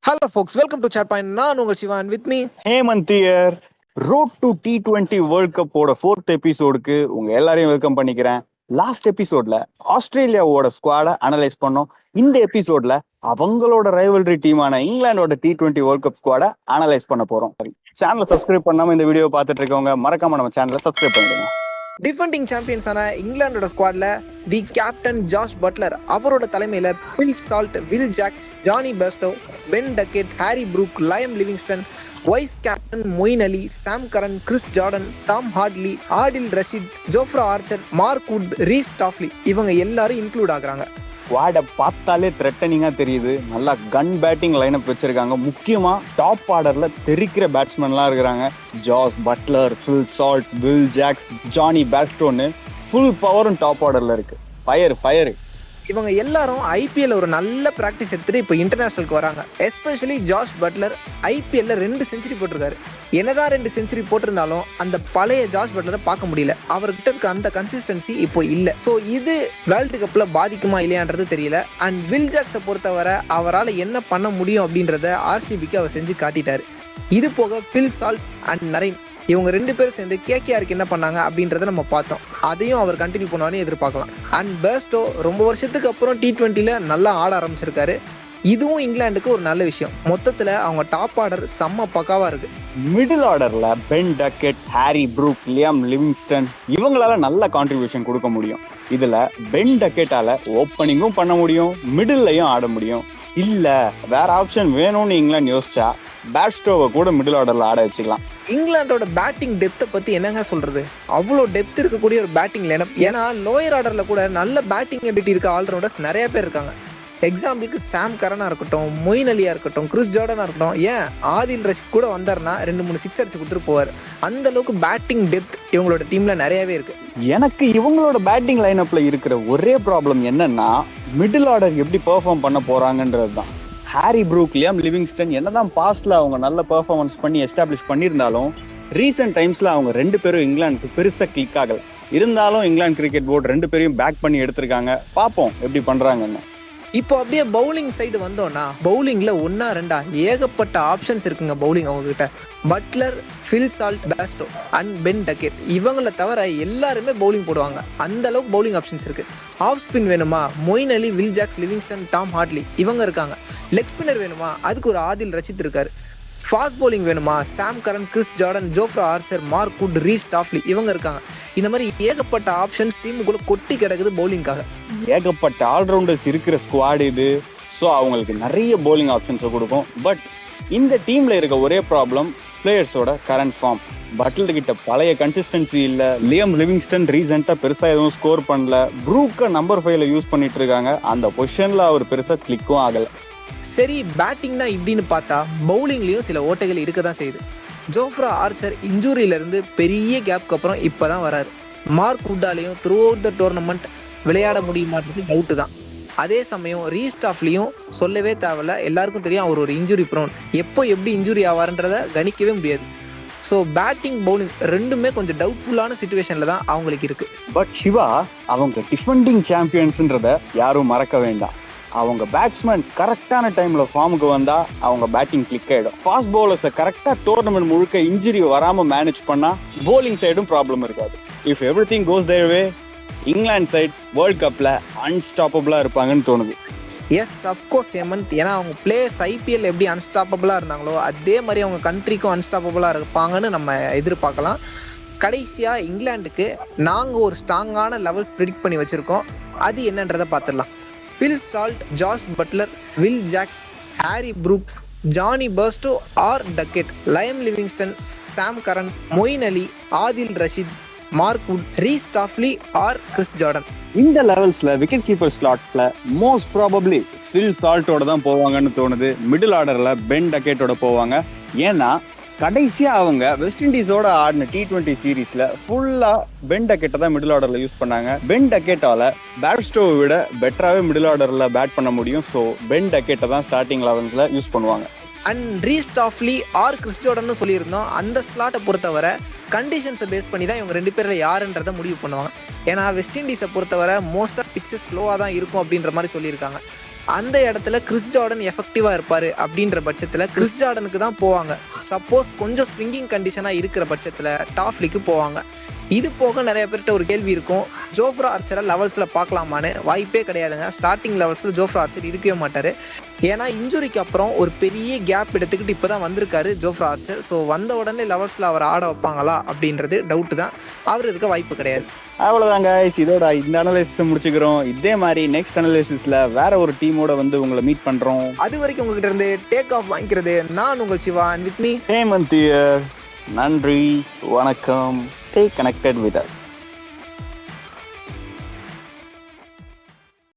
Hello folks, welcome to Chat Point. நான் உங்கள் Siva and with me Hemant here. Road to T20 world கப்போட 4th எபிசோடுக்கு உங்க எல்லாரையும் வெல்கம் பண்ணிக்கிறேன். லாஸ்ட் எபிசோட்ல ஆஸ்திரேலியாவோட ஸ்குவாட அனலைஸ் பண்ணோம். இந்த எபிசோட்ல அவங்களோட ரைவல்ரி டீமான இங்கிலாண்டோட T20 வேர்ல்ட் கப் ஸ்குவாட அனலைஸ் பண்ண போறோம். சேனலை சப்ஸ்கிரைப் பண்ணாம இந்த வீடியோ பார்த்துட்டு இருக்கவங்க மறக்காம நம்ம சேனலை சப்ஸ்கிரைப் பண்ணிடுங்க. டிஃபெண்டிங் சாம்பியன்ஸான இங்கிலாண்டோட ஸ்குவாட்ல தி கேப்டன் ஜாஷ் பட்லர் அவரோட தலைமையில Phil Salt, Will Jacks, Jonny Bairstow, Ben Duckett, Harry Brook, Liam Livingstone, vice captain Moeen Ali, Sam Curran, Chris Jordan, Tom Hartley, Adil Rashid, Jofra Archer, Mark Wood, Reece Topley இவங்க எல்லாரும் include ஆகுறாங்க. ஸ்குவாட பார்த்தாலே த்ரெட்டனிங்கா தெரியுது. நல்லா கன் batting lineup வச்சிருக்காங்க. முக்கியமா டாப் ஆர்டர்ல தெரிக்கிற பேட்ஸ்மேன்லாம் இருக்கிறாங்க. Jos Buttler, Phil Salt, Will Jacks, Jonny பேஸ்டோன்னு ஃபுல் பவரும் டாப் ஆர்டர்ல இருக்கு. ஃபயர் இவங்க எல்லாரும் ஐபிஎல் ஒரு நல்ல பிராக்டிஸ் எடுத்துட்டு இப்போ இன்டர்நேஷனலுக்கு வராங்க. எஸ்பெஷலி ஜாஷ் பட்லர் ஐபிஎல்ல 2 செஞ்சுரி போட்டிருக்காரு. என்னதான் 2 செஞ்சுரி போட்டிருந்தாலும் அந்த பழைய ஜாஷ் பட்லரை பார்க்க முடியல. அவர்கிட்ட இருக்க அந்த கன்சிஸ்டன்சி இப்போ இல்லை. ஸோ இது வேர்ல்டு கப்ல பாதிக்குமா இல்லையான்றது தெரியல. அண்ட் வில் ஜாக்ஸை பொறுத்தவரை அவரால் என்ன பண்ண முடியும் அப்படின்றத ஆர்சிபிக்கு அவர் செஞ்சு காட்டிட்டாரு. இது போக பில் சால்ட் அண்ட் நரேன் இவங்க 2 பேரும் சேர்ந்து கேகேஆருக்கு என்ன பண்ணாங்க அப்படின்றத நம்ம பார்த்தோம். அதையும் அவர் கண்டினியூ பண்ணுவாருன்னு எதிர்பார்க்கலாம். அண்ட் பெஸ்டோ ரொம்ப வருஷத்துக்கு அப்புறம் T20ல நல்லா ஆட ஆரம்பிச்சிருக்காரு. இதுவும் இங்கிலாந்துக்கு ஒரு நல்ல விஷயம். மொத்தத்துல அவங்க டாப் ஆர்டர் செம்ம பக்காவா இருக்கு. மிடில் ஆர்டர்ல Ben Duckett, Harry Brook, Liam Livingstone இவங்களால நல்ல கான்ட்ரிபியூஷன் கொடுக்க முடியும். இதுல பென் டக்கெட்டால ஓப்பனிங்கும் பண்ண முடியும், மிடில்லையும் ஆட முடியும். இல்ல வேற ஆப்ஷன் வேணும்னு இங்கிலாந்து யோசிச்சா பேட்ஸ்டோவை கூட மிடில் ஆர்டர்ல ஆட வச்சுக்கலாம். இங்கிலாண்டோட பேட்டிங் டெப்த்தை பத்தி என்னங்க சொல்றது, அவ்வளோ டெப்த் இருக்கக்கூடிய ஒரு பேட்டிங் லைனப். ஏன்னா லோயர் ஆர்டர்ல கூட நல்ல பேட்டிங் எபிலிட்டி இருக்க ஆல்ரவுண்டர்ஸ் நிறைய பேர் இருக்காங்க. எக்ஸாம்பிளுக்கு சாம் கரனா இருக்கட்டும், மொயின் அலியா இருக்கட்டும், கிறிஸ் ஜார்டனா இருக்கட்டும், ஏன் ஆதில் ரஷீத் கூட வந்தாருன்னா 2-3 சிக்ஸ் அடிச்சு கொடுத்துட்டு போவார். அந்த அளவுக்கு பேட்டிங் டெப்த் இவங்களோட டீம்ல நிறையவே இருக்கு. எனக்கு இவங்களோட பேட்டிங் லைனப்ல இருக்கிற ஒரே ப்ராப்ளம் என்னன்னா மிடில் ஆர்டர் எப்படி பெர்ஃபார்ம் பண்ண போறாங்கன்றது தான். ஹாரி ப்ரூக், லியம் லிவிங்ஸ்டன் என்னதான் பாஸ்ட்ல அவங்க நல்ல பெர்ஃபார்மன்ஸ் பண்ணி எஸ்டாப்ளிஷ் பண்ணியிருந்தாலும் ரீசெண்ட் டைம்ஸ்ல அவங்க 2 பேரும் இங்கிலாந்துக்கு பெருசா கிளிக் ஆகல. இருந்தாலும் இங்கிலாந்து கிரிக்கெட் போர்டு 2 பேரையும் பேக் பண்ணி எடுத்திருக்காங்க. பார்ப்போம் எப்படி பண்றாங்கன்னு. இப்போ அப்படியே பவுலிங் சைடு வந்தோம்னா பவுலிங்ல 1-2 ஏகப்பட்ட ஆப்ஷன்ஸ் இருக்குங்க. பவுலிங் அவங்க கிட்ட Buttler, Phil Salt, Bairstow and Ben Duckett இவங்களை தவிர எல்லாருமே பவுலிங் போடுவாங்க. அந்த அளவுக்கு பவுலிங் ஆப்ஷன்ஸ் இருக்கு. ஆஃப் ஸ்பின் வேணுமா, Moeen Ali, Will Jacks, Livingstone, Tom Hartley இவங்க இருக்காங்க. லெக் ஸ்பின்னர் வேணுமா, அதுக்கு ஒரு ஆதில் ரஷீத் இருக்காரு. ஃபாஸ்ட் பவுலிங் வேணுமா, Sam Curran, Chris Jordan, Jofra Archer, Mark Wood, Reece Topley இவங்க இருக்காங்க. இந்த மாதிரி ஏகப்பட்ட ஆப்ஷன்ஸ் டீமுக்குள்ள கொட்டி கிடக்குது பவுலிங்காக. ஏகப்பட்ட ஆல்ரவுண்டர்ஸ் இருக்கிற ஸ்குவாட் இது. ஸோ அவங்களுக்கு நிறைய பவுலிங் ஆப்ஷன்ஸை கொடுக்கும். பட் இந்த டீம்ல இருக்க ஒரே ப்ராப்ளம் பிளேயர்ஸோட கரண்ட் ஃபார்ம். பட்லர் கிட்ட பழைய கன்சிஸ்டன்சி இல்ல. லியம் லிவிங்ஸ்டன் ரீசெண்டா பெருசா எதுவும் ஸ்கோர் பண்ணல. ப்ரூக்க நம்பர் 5ல யூஸ் பண்ணிட்டு இருக்காங்க. அந்த பொசிஷன்ல அவர் பெருசா கிளிக்கும் ஆகல. சரி, பேட்டிங் தான் இப்படின்னு பார்த்தா பவுலிங்லயும் சில ஓட்டைகள் இருக்க தான் செய்யுது. ஜோஃப்ரா ஆர்ச்சர் இன்ஜூரியில இருந்து பெரிய கேப்க்கு அப்புறம் இப்பதான் வராரு. மார்க் வுட்டாலையும் த்ரூ அவுட் த டோர்னமெண்ட் விளையாட முடியுமான்றது டவுட்டு தான். அதே சமயம் ரீஸ்டாஃப்லையும் சொல்லவே தேவையில்ல, எல்லாருக்கும் தெரியும் அவர் ஒரு இன்ஜுரி ப்ரோன். எப்போ எப்படி இன்ஜுரி ஆவாருன்றத கணிக்கவே முடியாது. ஸோ பேட்டிங் பவுலிங் 2மே கொஞ்சம் டவுட்ஃபுல்லான சிச்சுவேஷன்ல தான் அவங்களுக்கு இருக்கு. பட் சிவா, அவங்க டிஃபெண்டிங் சாம்பியன்ஸ்ன்றத யாரும் மறக்க வேண்டாம். அவங்க பேட்ஸ்மேன் கரெக்டான டைம்ல ஃபார்முக்கு வந்தா அவங்க பேட்டிங் கிளிக் ஆயிடும். ஃபாஸ்ட் பவுலர்ஸை கரெக்டா டோர்னமெண்ட் முழுக்க இன்ஜுரி வராம மேனேஜ் பண்ணா போலிங் சைடும் ப்ராப்ளம் இருக்காது. If everything goes their way, England side world கப்ல அன்ஸ்டாப்பபிளா இருப்பாங்கன்னு தோணுது. Yes, of course Hemant. ஏன்னா அவங்க பிளேயர்ஸ் ஐபிஎல் எப்படி அன்ஸ்டாப்பபிளா இருந்தாங்களோ அதே மாதிரி அவங்க கண்ட்ரிக்கும் அன்ஸ்டாப்பபிளா இருப்பாங்கன்னு நம்ம எதிர்பார்க்கலாம். கடைசியா இங்கிலாந்துக்கு நாங்க ஒரு ஸ்ட்ராங்கான லெவல்ஸ் ப்ரிடிக்ட் பண்ணி வச்சிருக்கோம். அது என்னன்றதை பார்த்துடலாம். Phil Salt, Jos Buttler, Will Jacks, Harry Brook, Jonny Bairstow or Duckett, Liam Livingstone, Sam Curran, Moeen Ali, Adil Rashid, Mark Wood, Reece Topley or Chris Jordan. இந்த லெவல்ஸ்ல விக்கெட் கீப்பர் ஸ்லாட்ல மோஸ்ட் ப்ராபப்ளி பில் சால்ட்டோட தான் போவாங்கன்னு தோணுது. மிடில் ஆர்டர்ல பென் டக்கெட்டோட போவாங்க. ஏன்னா கடைசியா அவங்க வெஸ்ட் இண்டீஸோட ஆடின T20 சீரீஸ்ல ஃபுல்லா பென் டக்கெட்டை தான் மிடில் ஆர்டர்ல யூஸ் பண்ணாங்க. பென் டக்கெட்டால பேட்ஸ்டோவை விட பெட்டராகவே மிடில் ஆர்டர்ல பேட் பண்ண முடியும். ஸோ பென் டக்கெட்டை தான் ஸ்டார்டிங் 11ல யூஸ் பண்ணுவாங்க. And Reece Topley or Chris Jordan சொல்லியிருந்தோம். அந்த ஸ்லாட்டை பொறுத்தவரை கண்டிஷன்ஸை பேஸ் பண்ணி தான் இவங்க 2 பேரில் யாருன்றதை முடிவு பண்ணுவாங்க. ஏன்னா வெஸ்ட் இண்டீஸை பொறுத்தவரை மோஸ்ட் ஆஃப் பிச்சஸ் ஸ்லோவாக தான் இருக்கும் அப்படின்ற மாதிரி சொல்லியிருக்காங்க. அந்த இடத்துல கிறிஸ் ஜார்டன் எஃபெக்டிவா இருப்பாரு அப்படின்ற பட்சத்துல கிறிஸ் ஜார்டனுக்கு தான் போவாங்க. சப்போஸ் கொஞ்சம் ஸ்விங்கிங் கண்டிஷனா இருக்கிற பட்சத்துல டாஃப்லிக்கு போவாங்க. இது போக நிறைய பேர்கிட்ட ஒரு கேள்வி இருக்கும், ஜோஃப்ரா ஆர்ச்சரை லெவல்ஸ்ல பார்க்கலாமான்னு. வாய்ப்பே கிடையாதுங்க. ஸ்டார்டிங் லெவல்ஸ்ல ஜோஃப்ரா ஆர்ச்சர் இருக்கவே மாட்டாரு. ஏன்னா இன்ஜுரிக்கு அப்புறம் ஒரு பெரிய கேப் எடுத்துக்கிட்டு இப்பதான் வந்திருக்காரு ஜோஃப்ரா ஆர்ச்சர். ஸோ வந்த உடனே லெவல்ஸ்ல அவர் ஆட வைப்பாங்களா அப்படின்றது டவுட் தான். அவர் இருக்க வாய்ப்பு கிடையாது. அவ்வளவுதான் guys, இதோட இந்த அனலைசிஸ் முடிச்சுக்கிறோம். இதே மாதிரி நெக்ஸ்ட் அனலைசிஸ்ல வேற ஒரு டீமோட வந்து உங்களை மீட் பண்றோம். அது வரைக்கும் உங்ககிட்ட இருந்து டேக் ஆஃப் வாங்கிக்கிறது நான் உங்கள் Siva, and with me Hemant. நன்றி, வணக்கம். Stay connected with us.